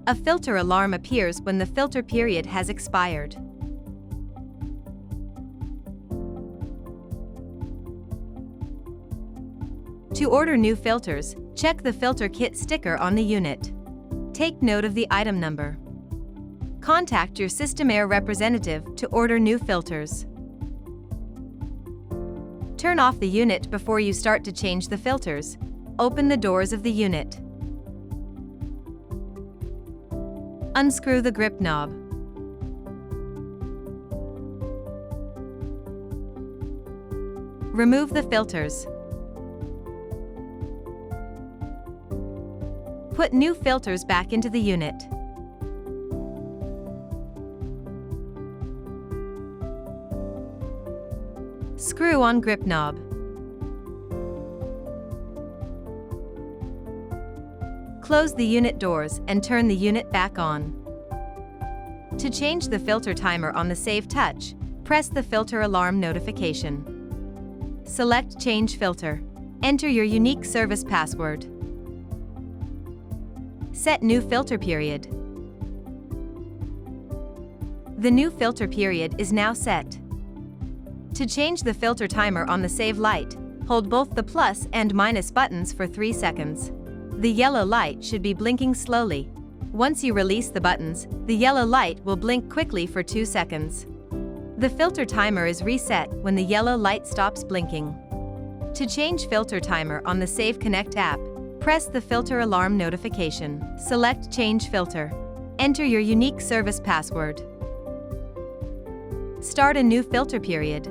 A filter alarm appears when the filter period has expired. To order new filters, check the filter kit sticker on the unit. Take note of the item number. Contact your Systemair representative to order new filters. Turn off the unit before you start to change the filters. Open the doors of the unit. Unscrew the grip knob. Remove the filters. Put new filters back into the unit. Screw on grip knob. Close the unit doors and turn the unit back on. To change the filter timer on the Save Touch, press the filter alarm notification. Select Change Filter. Enter your unique service password. Set new filter period. The new filter period is now set. To change the filter timer on the Save light, hold both the plus and minus buttons for 3 seconds. The yellow light should be blinking slowly. Once you release the buttons, the yellow light will blink quickly for 2 seconds. The filter timer is reset when the yellow light stops blinking. To change filter timer on the Save Connect app, press the filter alarm notification. Select Change Filter. Enter your unique service password. Start a new filter period.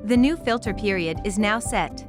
The new filter period is now set.